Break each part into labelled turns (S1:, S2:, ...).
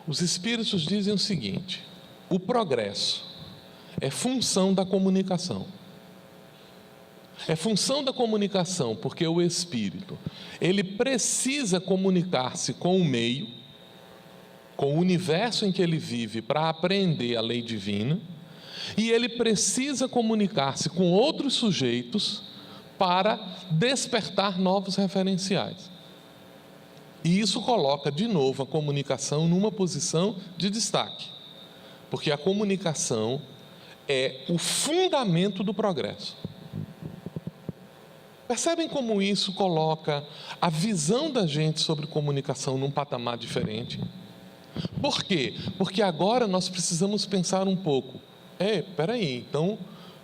S1: Os espíritos dizem o seguinte: o progresso é função da comunicação. É função da comunicação, porque o espírito, ele precisa comunicar-se com o meio, com o universo em que ele vive, para aprender a lei divina, e ele precisa comunicar-se com outros sujeitos para despertar novos referenciais. E isso coloca de novo a comunicação numa posição de destaque, porque a comunicação é o fundamento do progresso. Percebem como isso coloca a visão da gente sobre comunicação num patamar diferente? Por quê? Porque agora nós precisamos pensar um pouco. Peraí, então,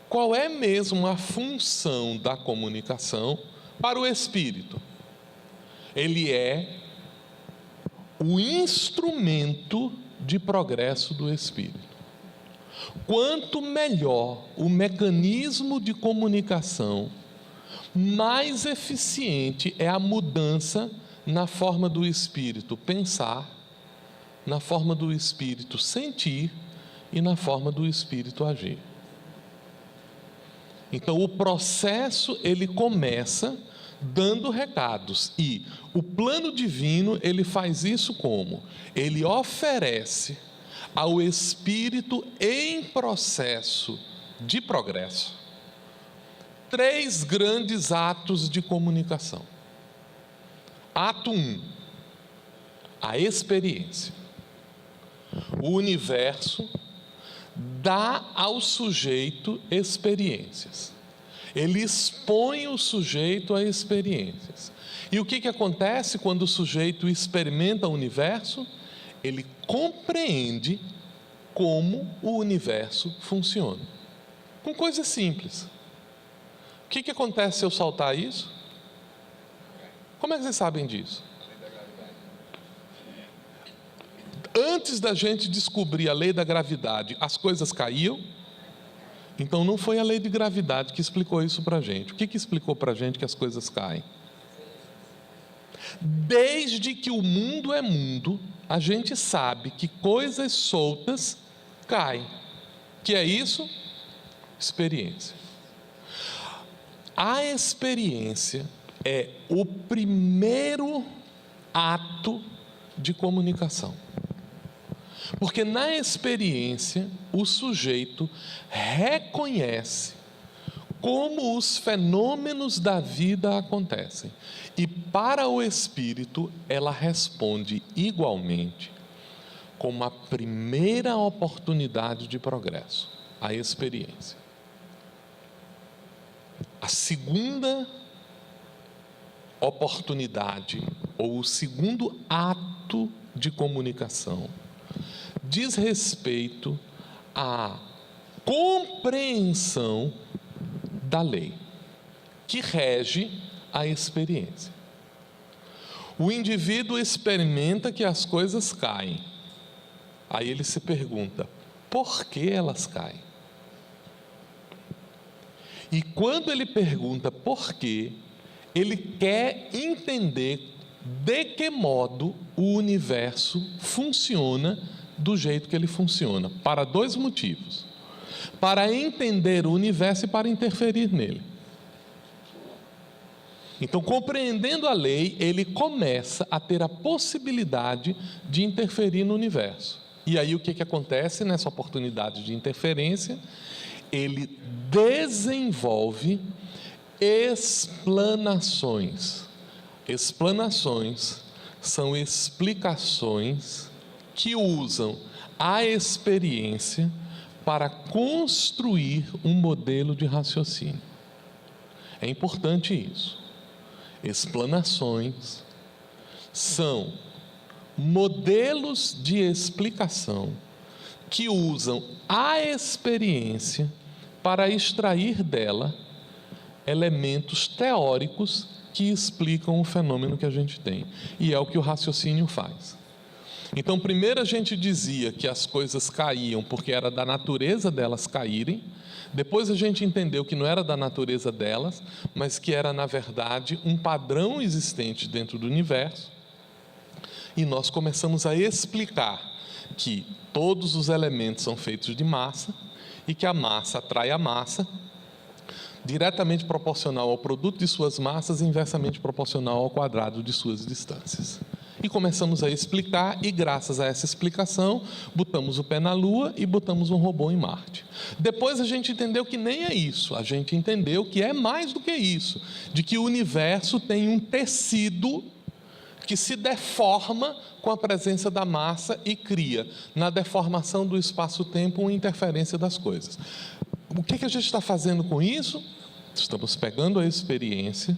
S1: qual é mesmo a função da comunicação para o espírito? Ele é o instrumento de progresso do espírito. Quanto melhor o mecanismo de comunicação, mais eficiente é a mudança na forma do espírito pensar, na forma do espírito sentir e na forma do espírito agir. Então o processo ele começa dando recados, e o plano divino ele faz isso como? Ele oferece ao espírito em processo de progresso 3 grandes atos de comunicação. Ato 1, a experiência. O universo dá ao sujeito experiências. Ele expõe o sujeito a experiências. E o que acontece quando o sujeito experimenta o universo? Ele compreende como o universo funciona. Com coisas simples. O que acontece se eu soltar isso? Como é que vocês sabem disso? Antes da gente descobrir a lei da gravidade, as coisas caíam. Então não foi a lei de gravidade que explicou isso para a gente. O que explicou para a gente que as coisas caem? Desde que o mundo é mundo, a gente sabe que coisas soltas caem. Que é isso? Experiência. A experiência é o primeiro ato de comunicação. Porque na experiência, o sujeito reconhece como os fenômenos da vida acontecem. E para o espírito, ela responde igualmente como a primeira oportunidade de progresso, a experiência. A segunda oportunidade, ou o segundo ato de comunicação, diz respeito à compreensão da lei, que rege a experiência. O indivíduo experimenta que as coisas caem. Aí ele se pergunta, por que elas caem? E quando ele pergunta por quê, ele quer entender de que modo o universo funciona do jeito que ele funciona, para 2 motivos: para entender o universo e para interferir nele. Então, compreendendo a lei, ele começa a ter a possibilidade de interferir no universo. E aí o que acontece nessa oportunidade de interferência? Ele desenvolve explanações. Explanações são explicações que usam a experiência para construir um modelo de raciocínio. É importante isso. Explanações são modelos de explicação que usam a experiência para extrair dela elementos teóricos que explicam o fenômeno que a gente tem. E é o que o raciocínio faz. Então, primeiro a gente dizia que as coisas caíam porque era da natureza delas caírem. Depois a gente entendeu que não era da natureza delas, mas que era, na verdade, um padrão existente dentro do universo. e nós começamos a explicar que todos os elementos são feitos de massa e que a massa atrai a massa, diretamente proporcional ao produto de suas massas e inversamente proporcional ao quadrado de suas distâncias. E começamos a explicar, e graças a essa explicação, botamos o pé na Lua e botamos um robô em Marte. Depois a gente entendeu que nem é isso, a gente entendeu que é mais do que isso, de que o universo tem um tecido que se deforma com a presença da massa e cria, na deformação do espaço-tempo, uma interferência das coisas. O que a gente está fazendo com isso? Estamos pegando a experiência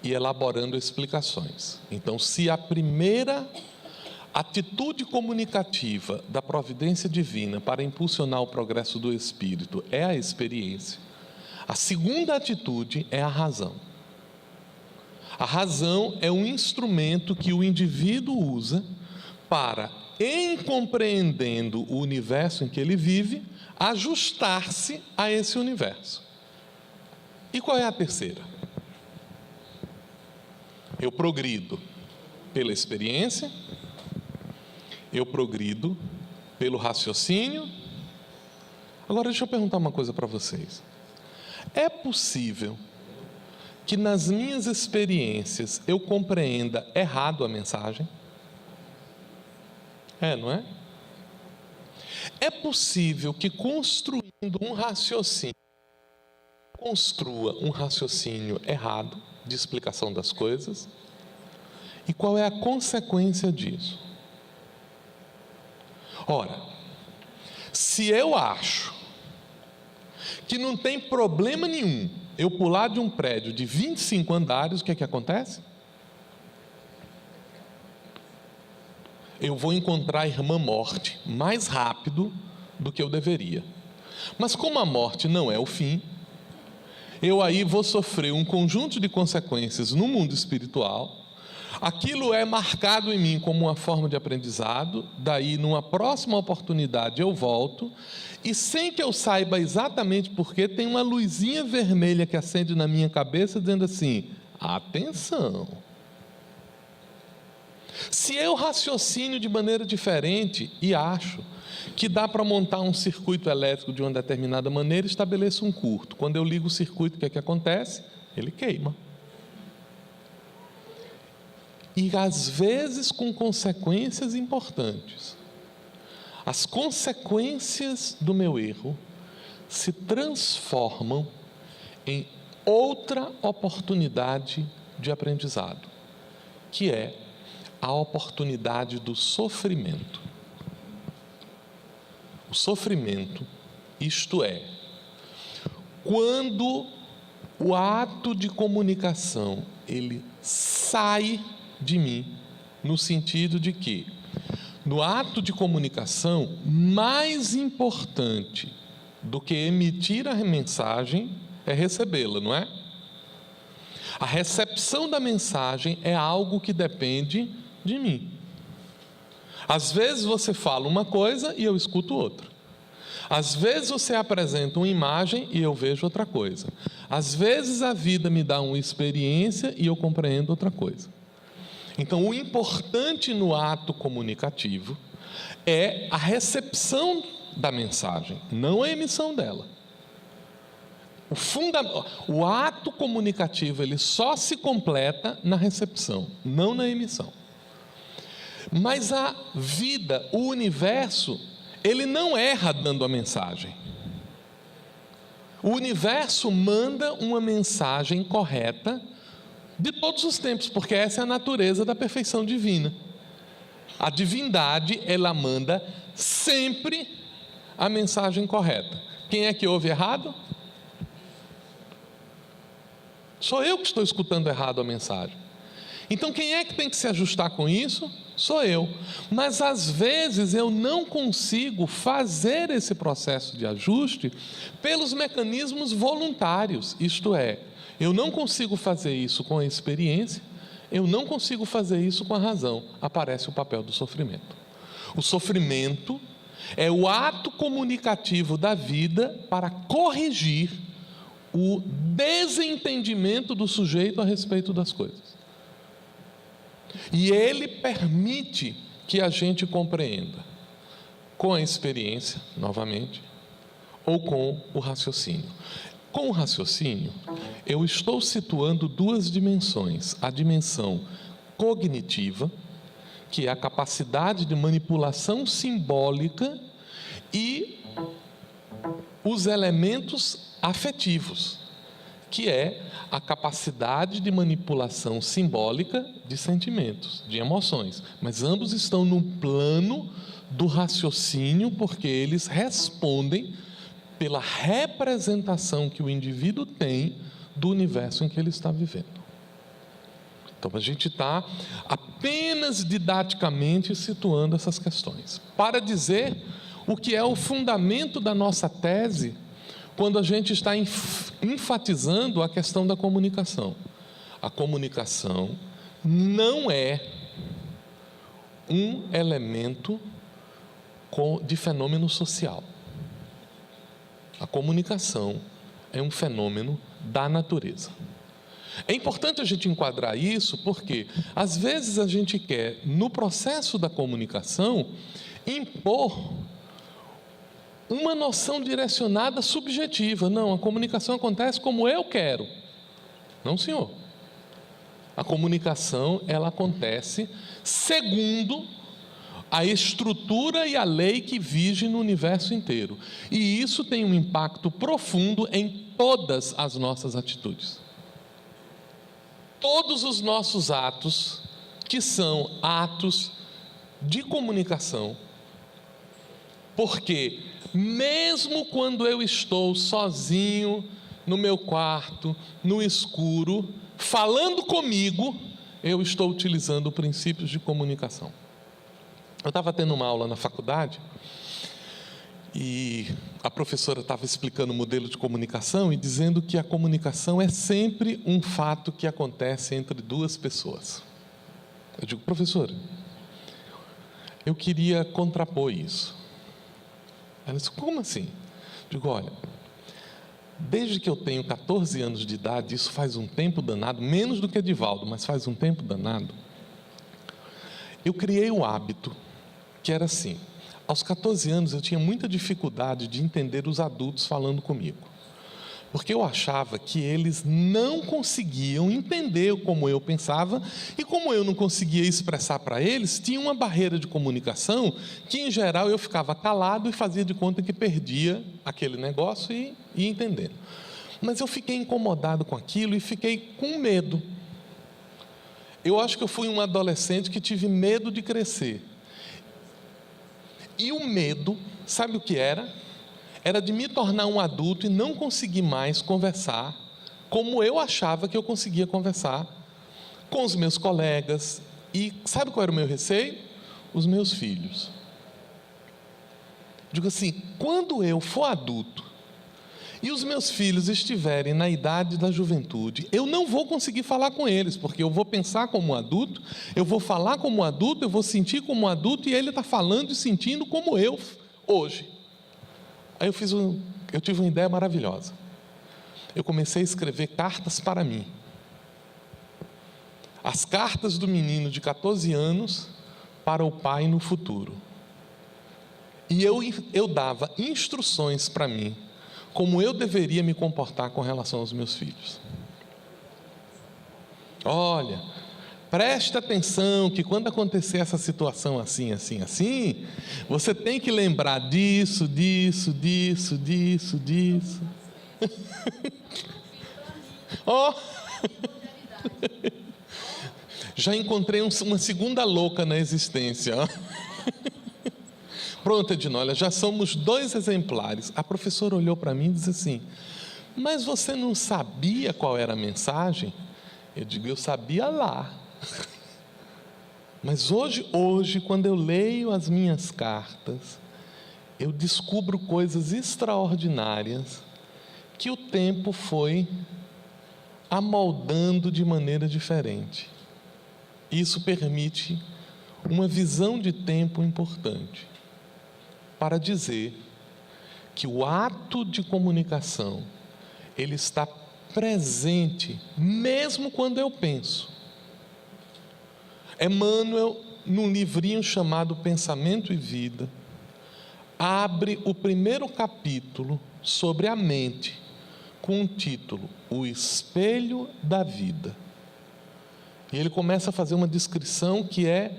S1: e elaborando explicações. Então, se a primeira atitude comunicativa da providência divina para impulsionar o progresso do espírito é a experiência, a segunda atitude é a razão. A razão é um instrumento que o indivíduo usa para, em compreendendo o universo em que ele vive, ajustar-se a esse universo. E qual é a terceira? Eu progrido pela experiência, eu progrido pelo raciocínio. Agora deixa eu perguntar uma coisa para vocês. É possível que nas minhas experiências eu compreenda errado a mensagem? Não é? É possível que construindo um raciocínio, construa um raciocínio errado de explicação das coisas? E qual é a consequência disso? Ora, se eu acho que não tem problema nenhum eu pular de um prédio de 25 andares, o que é que acontece? Eu vou encontrar a irmã morte mais rápido do que eu deveria. Mas como a morte não é o fim, eu aí vou sofrer um conjunto de consequências no mundo espiritual. Aquilo é marcado em mim como uma forma de aprendizado. Daí, numa próxima oportunidade, eu volto, e sem que eu saiba exatamente porquê, tem uma luzinha vermelha que acende na minha cabeça, dizendo assim: atenção. Se eu raciocínio de maneira diferente e acho que dá para montar um circuito elétrico de uma determinada maneira, estabeleço um curto. Quando eu ligo o circuito, o que é que acontece? Ele queima. E às vezes com consequências importantes. As consequências do meu erro se transformam em outra oportunidade de aprendizado, que é a oportunidade do sofrimento. O sofrimento, isto é, quando o ato de comunicação, ele sai de mim, no sentido de que, no ato de comunicação, mais importante do que emitir a mensagem é recebê-la, não é? A recepção da mensagem é algo que depende de mim. Às vezes você fala uma coisa e eu escuto outra. Às vezes você apresenta uma imagem e eu vejo outra coisa. Às vezes a vida me dá uma experiência e eu compreendo outra coisa. Então, o importante no ato comunicativo é a recepção da mensagem, não a emissão dela. O ato comunicativo, ele só se completa na recepção, não na emissão. Mas a vida, o universo, ele não erra dando a mensagem. O universo manda uma mensagem correta de todos os tempos, porque essa é a natureza da perfeição divina. A divindade, ela manda sempre a mensagem correta. Quem é que ouve errado? Sou eu que estou escutando errado a mensagem. Então quem é que tem que se ajustar com isso? Sou eu. Mas às vezes eu não consigo fazer esse processo de ajuste pelos mecanismos voluntários, isto é, eu não consigo fazer isso com a experiência, eu não consigo fazer isso com a razão. Aparece o papel do sofrimento. O sofrimento é o ato comunicativo da vida para corrigir o desentendimento do sujeito a respeito das coisas. E ele permite que a gente compreenda com a experiência, novamente, ou com o raciocínio. Com o raciocínio, eu estou situando duas dimensões: a dimensão cognitiva, que é a capacidade de manipulação simbólica, e os elementos afetivos, que é a capacidade de manipulação simbólica de sentimentos, de emoções. Mas ambos estão no plano do raciocínio, porque eles respondem pela representação que o indivíduo tem do universo em que ele está vivendo. Então, a gente está apenas didaticamente situando essas questões, para dizer o que é o fundamento da nossa tese, quando a gente está enfatizando a questão da comunicação. A comunicação não é um elemento de fenômeno social. A comunicação é um fenômeno da natureza. É importante a gente enquadrar isso, porque às vezes a gente quer, no processo da comunicação, impor uma noção direcionada subjetiva. Não, a comunicação acontece como eu quero. Não, senhor. A comunicação, ela acontece segundo a estrutura e a lei que vige no universo inteiro. E isso tem um impacto profundo em todas as nossas atitudes. Todos os nossos atos, que são atos de comunicação, porque mesmo quando eu estou sozinho no meu quarto, no escuro, falando comigo, eu estou utilizando princípios de comunicação. Eu estava tendo uma aula na faculdade e a professora estava explicando o modelo de comunicação e dizendo que a comunicação é sempre um fato que acontece entre duas pessoas. Eu digo: professora, eu queria contrapor isso. Ela disse: como assim? Eu digo: olha, desde que eu tenho 14 anos de idade, isso faz um tempo danado, menos do que Edivaldo, mas faz um tempo danado, eu criei um hábito que era assim: aos 14 anos eu tinha muita dificuldade de entender os adultos falando comigo, porque eu achava que eles não conseguiam entender como eu pensava, e como eu não conseguia expressar para eles, tinha uma barreira de comunicação que, em geral, eu ficava calado e fazia de conta que perdia aquele negócio e ia entendendo. Mas eu fiquei incomodado com aquilo e fiquei com medo. Eu acho que eu fui um adolescente que tive medo de crescer. E o medo, sabe o que era? Era de me tornar um adulto e não conseguir mais conversar como eu achava que eu conseguia conversar com os meus colegas. E sabe qual era o meu receio? Os meus filhos. Digo assim: quando eu for adulto e os meus filhos estiverem na idade da juventude, eu não vou conseguir falar com eles, porque eu vou pensar como um adulto, eu vou falar como um adulto, eu vou sentir como um adulto, e ele está falando e sentindo como eu hoje. Aí eu tive uma ideia maravilhosa. Eu comecei a escrever cartas para mim. As cartas do menino de 14 anos para o pai no futuro. E eu dava instruções para mim, como eu deveria me comportar com relação aos meus filhos. Olha, preste atenção que quando acontecer essa situação assim, assim, assim, você tem que lembrar disso, disso, disso, disso, disso. Oh! Já encontrei uma segunda louca na existência. Pronto, Edinho, olha, já somos 2 exemplares. A professora olhou para mim e disse assim: mas você não sabia qual era a mensagem? Eu digo: eu sabia lá. Mas hoje, quando eu leio as minhas cartas, eu descubro coisas extraordinárias que o tempo foi amoldando de maneira diferente. Isso permite uma visão de tempo importante, para dizer que o ato de comunicação, ele está presente mesmo quando eu penso. Emmanuel, num livrinho chamado Pensamento e Vida, abre o primeiro capítulo sobre a mente, com o título O Espelho da Vida. E ele começa a fazer uma descrição que é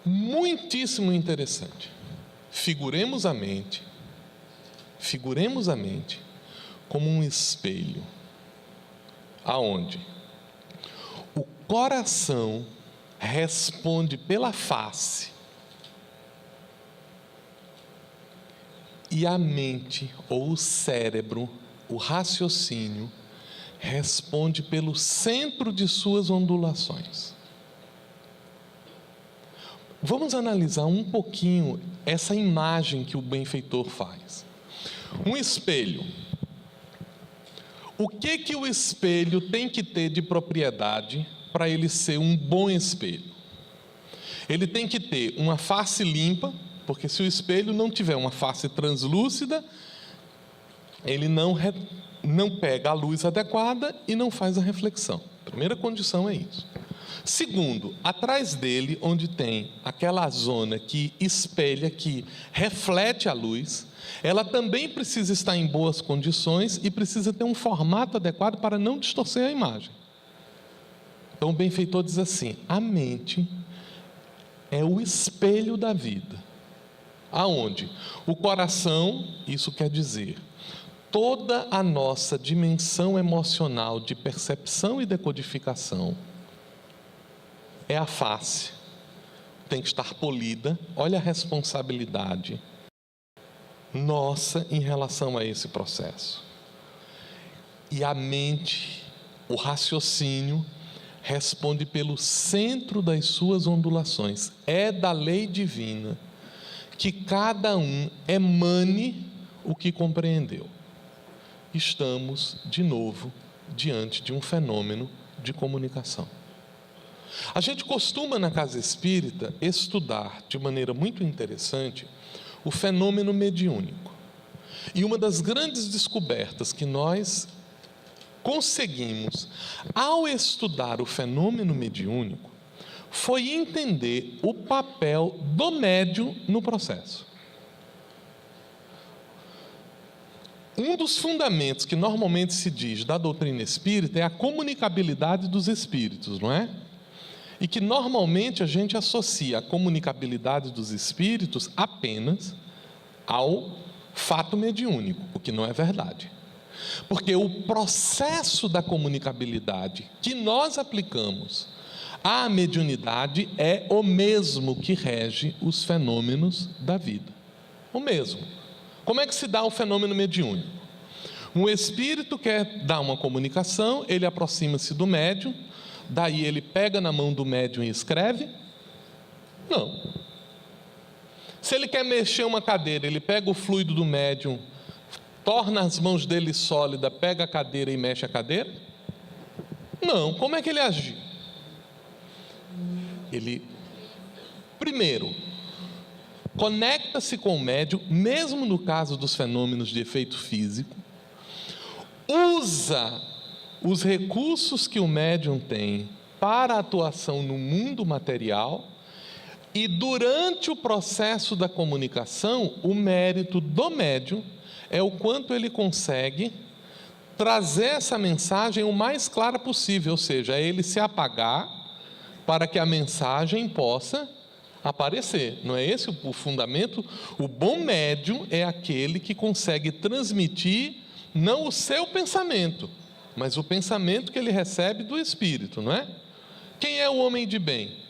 S1: muitíssimo interessante. Figuremos a mente como um espelho, aonde o coração responde pela face e a mente, ou o cérebro, o raciocínio, responde pelo centro de suas ondulações. Vamos analisar um pouquinho essa imagem que o benfeitor faz. Um espelho. O que o espelho tem que ter de propriedade para ele ser um bom espelho? Ele tem que ter uma face limpa, porque se o espelho não tiver uma face translúcida, ele não pega a luz adequada e não faz a reflexão. A primeira condição é isso. Segundo, atrás dele, onde tem aquela zona que espelha, que reflete a luz, ela também precisa estar em boas condições e precisa ter um formato adequado para não distorcer a imagem. Então o benfeitor diz assim: a mente é o espelho da vida. Aonde? O coração, isso quer dizer, toda a nossa dimensão emocional de percepção e decodificação é a face. Tem que estar polida. Olha a responsabilidade nossa em relação a esse processo. E a mente, o raciocínio, responde pelo centro das suas ondulações. É da lei divina que cada um emane o que compreendeu. Estamos, de novo, diante de um fenômeno de comunicação. A gente costuma, na casa espírita, estudar de maneira muito interessante o fenômeno mediúnico. E uma das grandes descobertas que nós conseguimos ao estudar o fenômeno mediúnico foi entender o papel do médium no processo. Um dos fundamentos que normalmente se diz da doutrina espírita é a comunicabilidade dos espíritos, não é? E que normalmente a gente associa a comunicabilidade dos espíritos apenas ao fato mediúnico, o que não é verdade. Porque o processo da comunicabilidade que nós aplicamos à mediunidade é o mesmo que rege os fenômenos da vida. O mesmo. Como é que se dá o fenômeno mediúnico? Um espírito quer dar uma comunicação, ele aproxima-se do médium, daí ele pega na mão do médium e escreve? Não. Se ele quer mexer uma cadeira, ele pega o fluido do médium, torna as mãos dele sólidas, pega a cadeira e mexe a cadeira? Não. Como é que ele agiu? Ele, primeiro, conecta-se com o médium, mesmo no caso dos fenômenos de efeito físico, usa os recursos que o médium tem para a atuação no mundo material, e durante o processo da comunicação, o mérito do médium é o quanto ele consegue trazer essa mensagem o mais clara possível, ou seja, é ele se apagar para que a mensagem possa aparecer. Não é esse o fundamento? O bom médium é aquele que consegue transmitir não o seu pensamento, mas o pensamento que ele recebe do Espírito, não é? Quem é o homem de bem?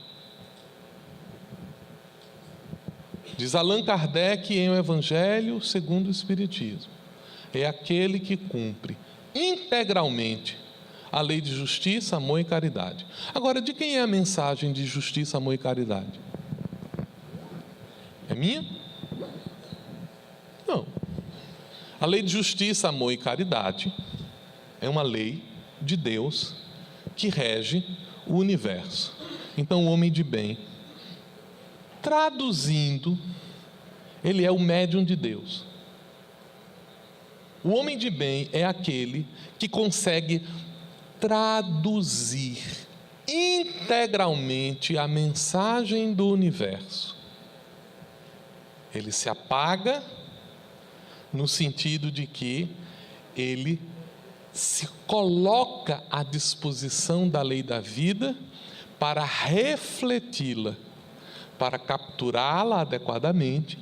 S1: Diz Allan Kardec em O Evangelho segundo o Espiritismo: é aquele que cumpre integralmente a lei de justiça, amor e caridade. Agora, de quem é a mensagem de justiça, amor e caridade? É minha? Não. A lei de justiça, amor e caridade é uma lei de Deus que rege o universo. Então, o homem de bem, traduzindo, ele é o médium de Deus. O homem de bem é aquele que consegue traduzir integralmente a mensagem do universo. Ele se apaga no sentido de que ele se coloca à disposição da lei da vida para refleti-la, para capturá-la adequadamente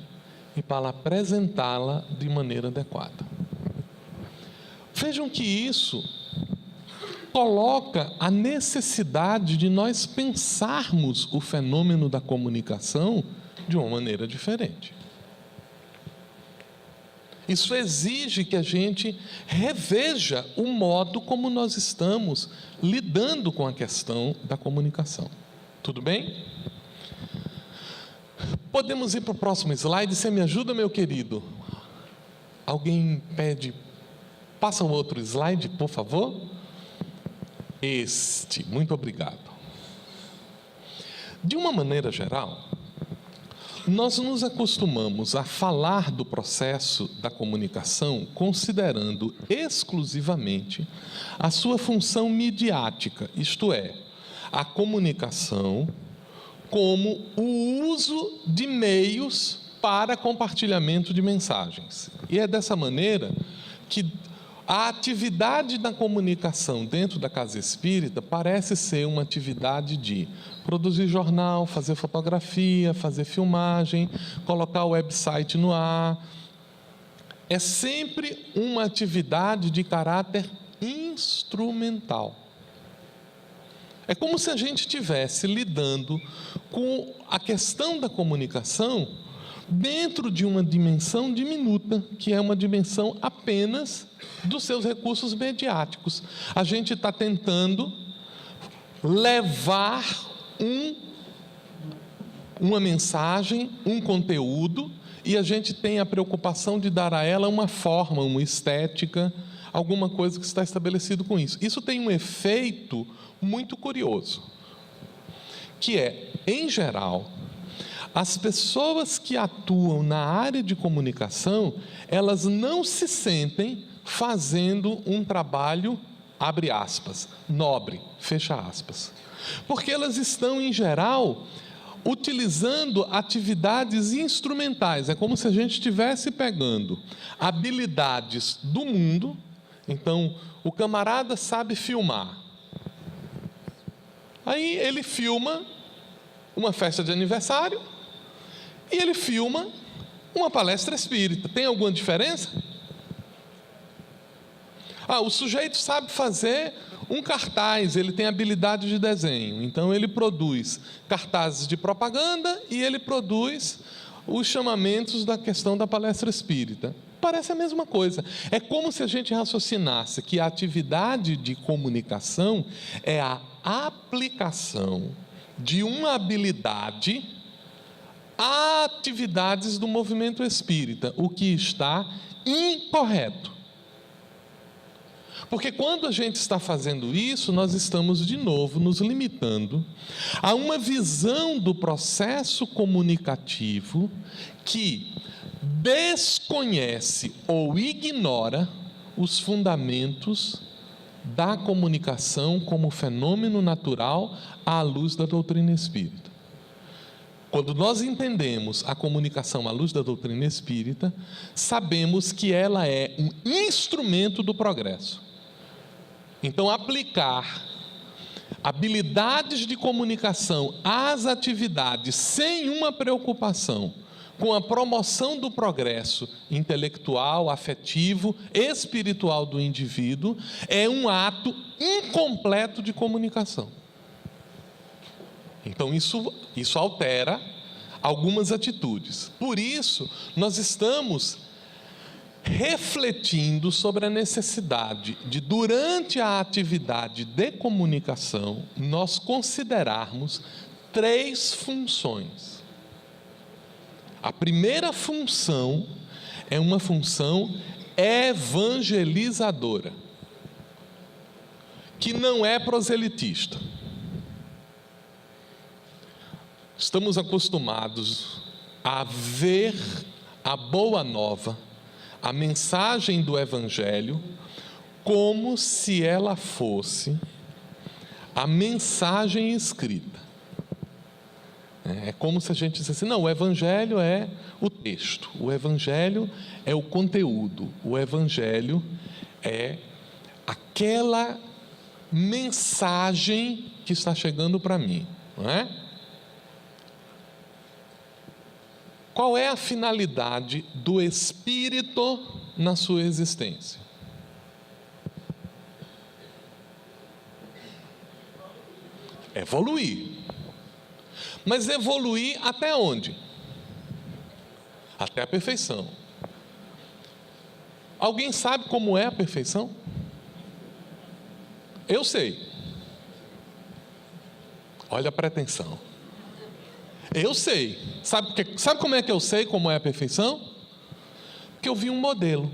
S1: e para apresentá-la de maneira adequada. Vejam que isso coloca a necessidade de nós pensarmos o fenômeno da comunicação de uma maneira diferente. Isso exige que a gente reveja o modo como nós estamos lidando com a questão da comunicação. Tudo bem? Podemos ir para o próximo slide. Você me ajuda, meu querido? Alguém pede, passa o outro slide, por favor. Muito obrigado. De uma maneira geral, nós nos acostumamos a falar do processo da comunicação considerando exclusivamente a sua função midiática, isto é, a comunicação como o uso de meios para compartilhamento de mensagens. E é dessa maneira que a atividade da comunicação dentro da casa espírita parece ser uma atividade de produzir jornal, fazer fotografia, fazer filmagem, colocar o website no ar. É sempre uma atividade de caráter instrumental. É como se a gente estivesse lidando com a questão da comunicação dentro de uma dimensão diminuta, que é uma dimensão apenas dos seus recursos mediáticos. A gente está tentando levar uma mensagem, um conteúdo, e a gente tem a preocupação de dar a ela uma forma, uma estética, alguma coisa que está estabelecido com isso. Isso tem um efeito muito curioso, que é, em geral, as pessoas que atuam na área de comunicação, elas não se sentem fazendo um trabalho, abre aspas, nobre, fecha aspas. Porque elas estão, em geral, utilizando atividades instrumentais. É como se a gente estivesse pegando habilidades do mundo. Então, o camarada sabe filmar. Aí ele filma uma festa de aniversário e ele filma uma palestra espírita. Tem alguma diferença? O sujeito sabe fazer um cartaz, ele tem habilidade de desenho, então ele produz cartazes de propaganda e ele produz os chamamentos da questão da palestra espírita. Parece a mesma coisa. É como se a gente raciocinasse que a atividade de comunicação é a aplicação de uma habilidade a atividades do movimento espírita, o que está incorreto. Porque quando a gente está fazendo isso, nós estamos de novo nos limitando a uma visão do processo comunicativo que desconhece ou ignora os fundamentos da comunicação como fenômeno natural à luz da doutrina espírita. Quando nós entendemos a comunicação à luz da doutrina espírita, sabemos que ela é um instrumento do progresso. Então, aplicar habilidades de comunicação às atividades sem uma preocupação com a promoção do progresso intelectual, afetivo, espiritual do indivíduo, é um ato incompleto de comunicação. Então, isso altera algumas atitudes. Por isso, nós estamos refletindo sobre a necessidade de, durante a atividade de comunicação, nós considerarmos 3 funções. A primeira função é uma função evangelizadora, que não é proselitista. Estamos acostumados a ver a boa nova, a mensagem do Evangelho, como se ela fosse a mensagem escrita. É como se a gente dissesse, não, o Evangelho é o texto, o Evangelho é o conteúdo, o Evangelho é aquela mensagem que está chegando para mim, não é? Qual é a finalidade do Espírito na sua existência? Evoluir. Mas evoluir até onde? Até a perfeição. Alguém sabe como é a perfeição? Eu sei. Olha a pretensão. Eu sei. Sabe como é que eu sei como é a perfeição? Porque eu vi um modelo.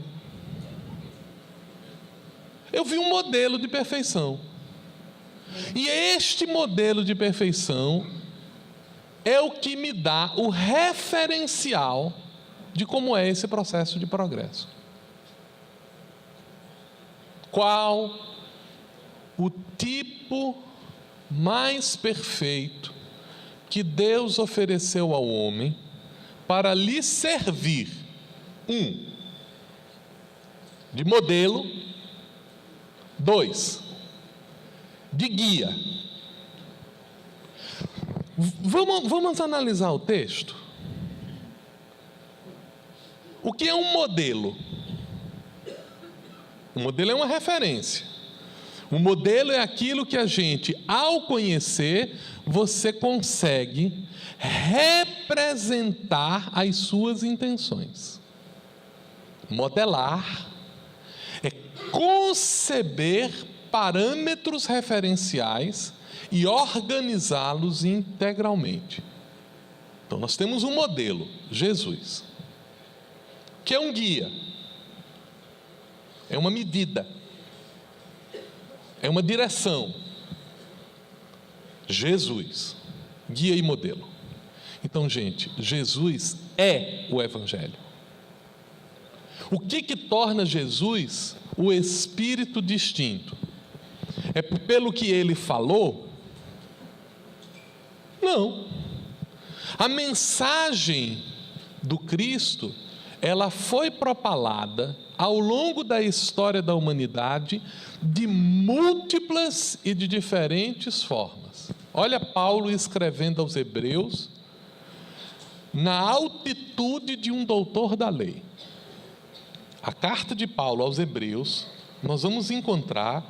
S1: Eu vi um modelo de perfeição. E este modelo de perfeição é o que me dá o referencial de como é esse processo de progresso. Qual o tipo mais perfeito que Deus ofereceu ao homem para lhe servir? De modelo. 2, de guia. Vamos analisar o texto. O que é um modelo? O modelo é uma referência. O modelo é aquilo que a gente, ao conhecer, você consegue representar as suas intenções. Modelar é conceber parâmetros referenciais e organizá-los integralmente. Então nós temos um modelo, Jesus, que é um guia, é uma medida, é uma direção. Jesus, guia e modelo. Então, gente, Jesus é o Evangelho. O que torna Jesus o Espírito distinto? É pelo que ele falou? Não. A mensagem do Cristo, ela foi propalada ao longo da história da humanidade de múltiplas e de diferentes formas. Olha Paulo escrevendo aos Hebreus, na altitude de um doutor da lei. A carta de Paulo aos Hebreus, nós vamos encontrar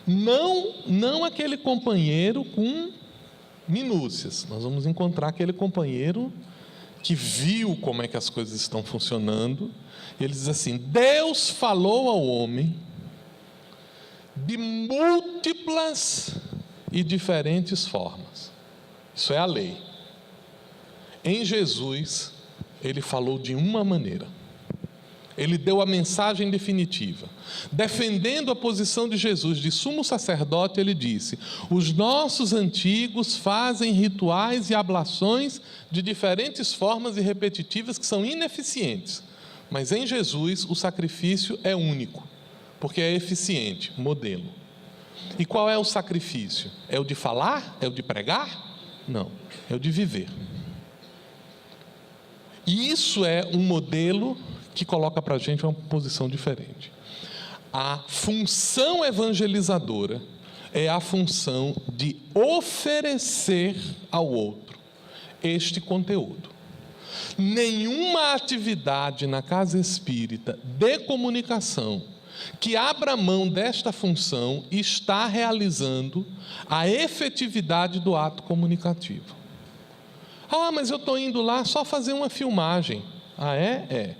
S1: não aquele companheiro com minúcias, nós vamos encontrar aquele companheiro que viu como é que as coisas estão funcionando. Ele diz assim: Deus falou ao homem de múltiplas e diferentes formas. Isso é a lei. Em Jesus, ele falou de uma maneira. Ele deu a mensagem definitiva. Defendendo a posição de Jesus de sumo sacerdote, ele disse: os nossos antigos fazem rituais e ablações de diferentes formas e repetitivas que são ineficientes. Mas em Jesus o sacrifício é único, porque é eficiente, modelo. E qual é o sacrifício? É o de falar? É o de pregar? Não, é o de viver. E isso é um modelo que coloca para a gente uma posição diferente. A função evangelizadora é a função de oferecer ao outro este conteúdo. Nenhuma atividade na casa espírita de comunicação que abra mão desta função está realizando a efetividade do ato comunicativo. Ah, mas eu estou indo lá só fazer uma filmagem. Ah, é? É.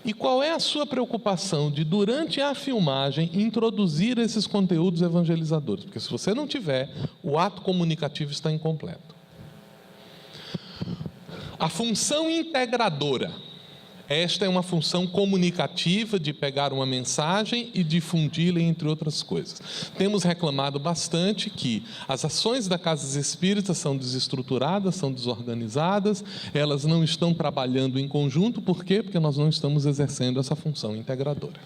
S1: E qual é a sua preocupação de, durante a filmagem, introduzir esses conteúdos evangelizadores? Porque se você não tiver, o ato comunicativo está incompleto. A função integradora. Esta é uma função comunicativa de pegar uma mensagem e difundi-la, entre outras coisas. Temos reclamado bastante que as ações da Casa Espírita são desestruturadas, são desorganizadas, elas não estão trabalhando em conjunto. Por quê? Porque nós não estamos exercendo essa função integradora.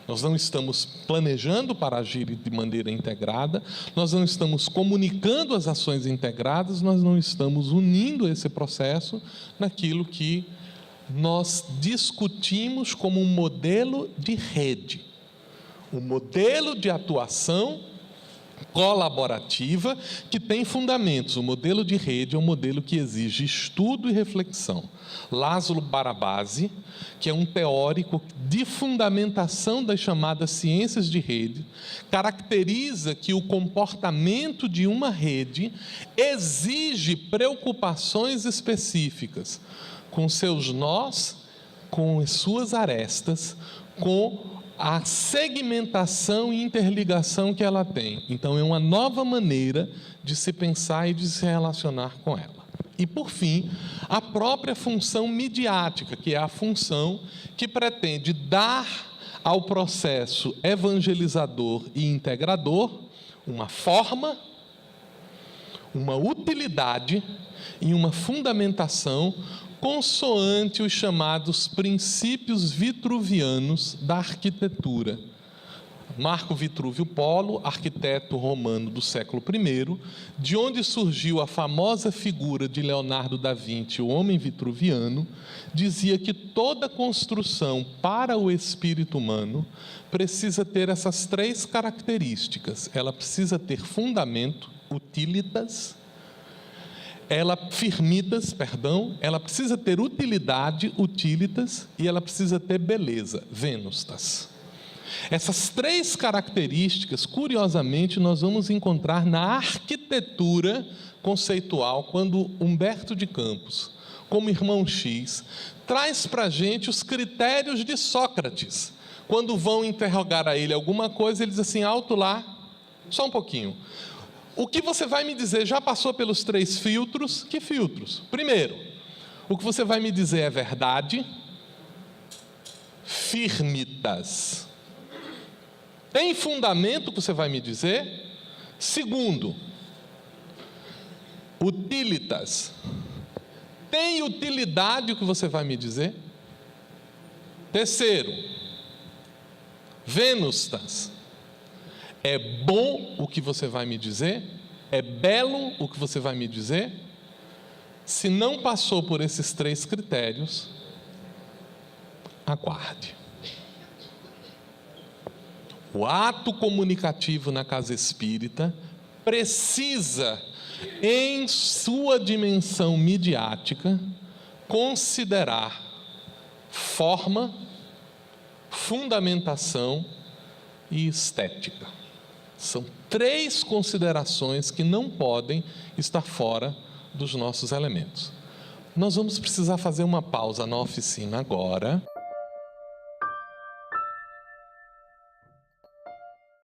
S1: Nós não estamos planejando para agir de maneira integrada, nós não estamos comunicando as ações integradas, nós não estamos unindo esse processo naquilo que nós discutimos como um modelo de rede, um modelo de atuação colaborativa que tem fundamentos. O modelo de rede é um modelo que exige estudo e reflexão. Lázaro Barabasi, que é um teórico de fundamentação das chamadas ciências de rede, caracteriza que o comportamento de uma rede exige preocupações específicas com seus nós, com as suas arestas, com a segmentação e interligação que ela tem. Então, é uma nova maneira de se pensar e de se relacionar com ela. E, por fim, a própria função midiática, que é a função que pretende dar ao processo evangelizador e integrador uma forma, uma utilidade e uma fundamentação consoante os chamados princípios vitruvianos da arquitetura. Marco Vitrúvio Polo, arquiteto romano do século I, de onde surgiu a famosa figura de Leonardo da Vinci, o homem vitruviano, dizia que toda construção para o espírito humano precisa ter essas três características. Ela precisa ter fundamento, utilitas, ela precisa ter utilidade, utilitas, e ela precisa ter beleza, venustas. Essas três características, curiosamente, nós vamos encontrar na arquitetura conceitual, quando Humberto de Campos, como irmão X, traz para a gente os critérios de Sócrates. Quando vão interrogar a ele alguma coisa, ele diz assim: alto lá, só um pouquinho. O que você vai me dizer já passou pelos 3 filtros? Que filtros? Primeiro, o que você vai me dizer é verdade, firmitas. Tem fundamento o que você vai me dizer? Segundo, utilitas. Tem utilidade o que você vai me dizer? Terceiro, venustas. É bom o que você vai me dizer? É belo o que você vai me dizer? Se não passou por esses 3 critérios, aguarde. O ato comunicativo na casa espírita precisa, em sua dimensão midiática, considerar forma, fundamentação e estética. São 3 considerações que não podem estar fora dos nossos elementos. Nós vamos precisar fazer uma pausa na oficina agora.